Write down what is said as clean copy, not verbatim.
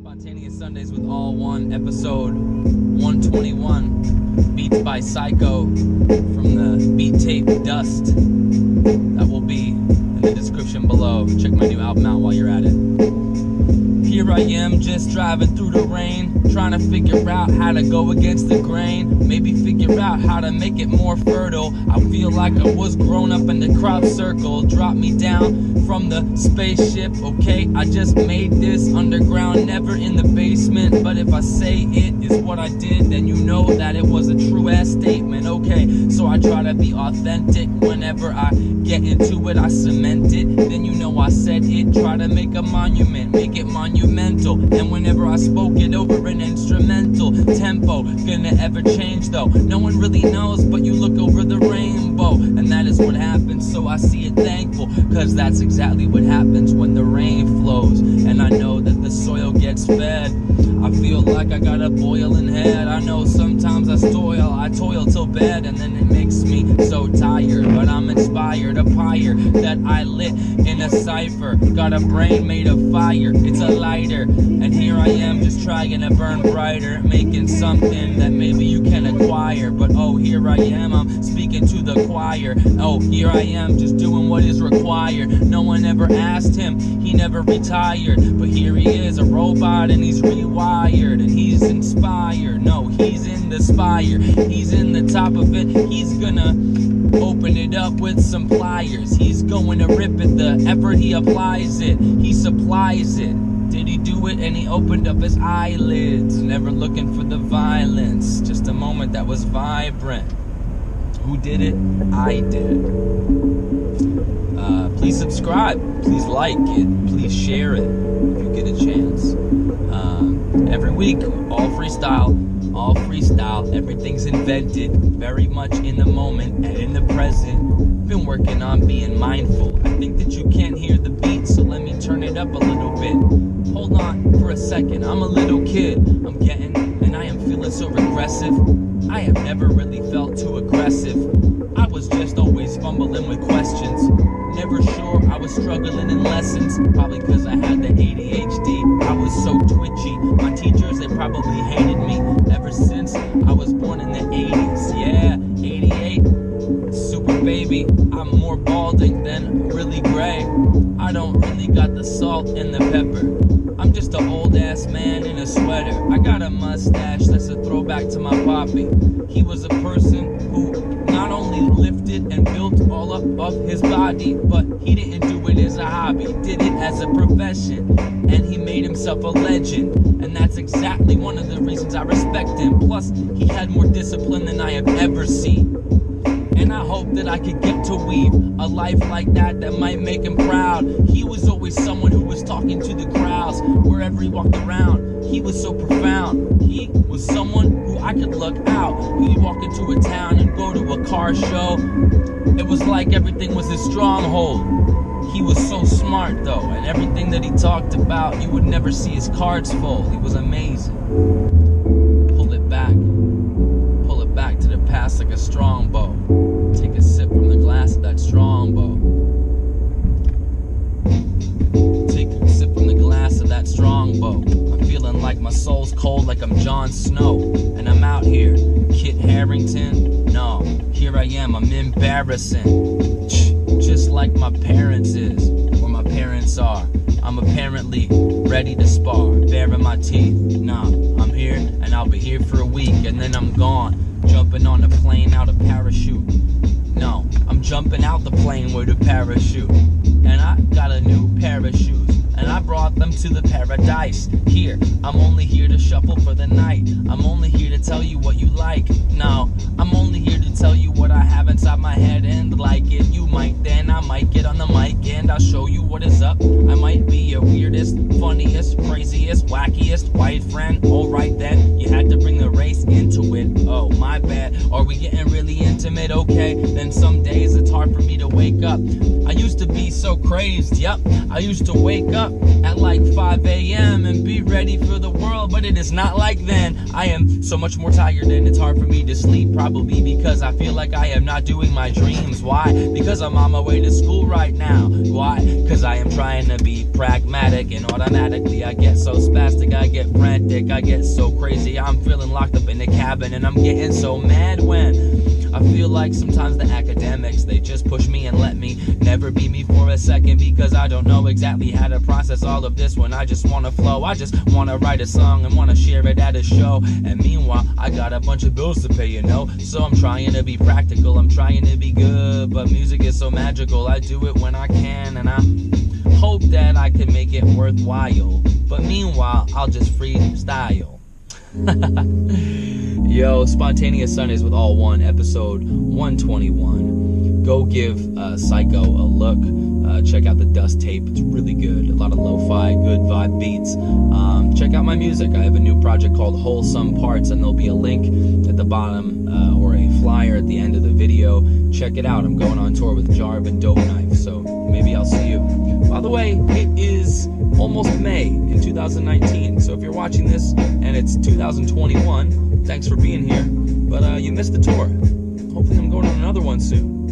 Spontaneous Sundays with AllOne, episode 121. Beats by Saiko from the beat tape Dust. That will be in the description below. Check my new album out while you're at it. Here I am, just driving through the rain, trying to figure out how to go against the grain, maybe figure out how to make it more fertile. I feel like I was grown up in the crop circle. Drop me down from the spaceship, okay? I just made this underground, never in the basement. But if I say it is what I did, then you know that it was a true ass statement, okay? So I try to be authentic whenever I get into it, I cement it. Then you know I said it, try to make a monument, make it monumental. And whenever I spoke it over an instrumental tempo, gonna ever change though? No one really knows, but you look over the rainbow, and that is what happens. So I see it thankful, cause that's exactly what happens when the rain flows. And I know that the soil gets fed. I feel like I got a boiling head. I know sometimes I toil till bed, and then it makes me so tired. But I'm inspired, a pyre that I lit in a cipher. Got a brain made of fire, it's a lighter. And here I am just trying to burn brighter, making something that maybe you can acquire. But oh, here I am, I'm speaking to the choir. Oh, here I am just doing what is required. No one ever asked him, he never retired. But here he is, a robot, and he's rewired, and he's inspired. No, he's in the spire, he's in the top of it. He's gonna open it up with some pliers. He's going to rip it the effort he applies it. He supplies it. Did he do it? And he opened up his eyelids, never looking for the violence, just a moment that was vibrant. Who did it? I did. Please subscribe, please like it, please share it if you get a chance. Every week, all freestyle, everything's invented, very much in the moment and in the present. Been working on being mindful. I think that you can't hear the beat, so let me turn it up a little bit. Hold on for a second, I'm a little kid. I'm getting, and I am feeling so regressive. I have never really felt too aggressive. I was just always fumbling with questions. Never sure, I was struggling in lessons. Probably cause I had the ADHD. I was so twitchy. My teachers, they probably hated me ever since I was born in the 80s. Yeah, 88. Super baby. I'm more balding than really gray. I don't really got the salt and the pepper. I'm just an old ass man in a sweater. I got a mustache that's a throwback to my poppy. He was a person who not only lifted and built all up of his body, but he didn't do it as a hobby, did it as a profession, and he made himself a legend. And that's exactly one of the reasons I respect him. Plus, he had more discipline than I have ever seen. And I hope that I could get to weave a life like that might make him proud. He was always someone who was talking to the crowds wherever he walked around. He was so profound. He was someone who I could look out. He'd walk into a town and go to a car show. It was like everything was his stronghold. He was so smart though, and everything that he talked about, you would never see his cards fold. He was amazing. Pull it back to the past like a strong bow. Take a sip from the glass of that strong bow. Take a sip from the glass of that strong bow. I'm feeling like my soul's cold, like I'm Jon Snow, and I'm out here, Kit Harington. No, here I am, I'm embarrassing, just like my parents is, or my parents are. I'm apparently ready to spar, baring my teeth. Nah, I'm here, and I'll be here for a week, and then I'm gone. Jumping on a plane out of parachute. No, I'm jumping out the plane with a parachute. And I got a new pair of shoes, and I brought them to the paradise. Here, I'm only here to shuffle for the night. I'm only here to tell you what you like. No, I'm only here to tell you what I have inside my head and like it. You might then, I might get on the mic and I'll show you what is up. I might be your weirdest, funniest, craziest, wackiest white friend. Alright then, you had to bring the race into it. Oh, my bad. Are we getting really intimate? Okay, then some days it's hard for me to wake up. I used to be so crazed, yep. I used to wake up at like 5 a.m. and be ready for the world, but it is not like then. I am so much more tired and it's hard for me to sleep, probably because I feel like I am not doing my dreams. Why? Because I'm on my way to school right now. Why? Because I am trying to be pragmatic, and automatically I get so spastic, I get frantic, I get so crazy. I'm feeling locked up in the cabin and I'm getting so mad when I feel like sometimes the academics, they just push me and let me never be me for a second, because I don't know exactly how to process all of this when I just want to flow. I just want to write a song and want to share it at a show, and meanwhile I got a bunch of bills to pay, you know. So I'm trying to be practical, I'm trying to be good, but music is so magical. I do it when I can, and I hope that I can make it worthwhile, but meanwhile I'll just freestyle. Yo, Spontaneous Sundays with AllOne, episode 121. Go give Saiko a look. Check out the Dust tape. It's really good. A lot of lo-fi, good vibe beats. Check out my music. I have a new project called Wholesome Parts, and there'll be a link at the bottom or a flyer at the end of the video. Check it out. I'm going on tour with Jarb and Dope Knife, so maybe I'll see you. By the way, it is almost May in 2019, so if you're watching this and it's 2021, thanks for being here, but you missed the tour. Hopefully I'm going on another one soon.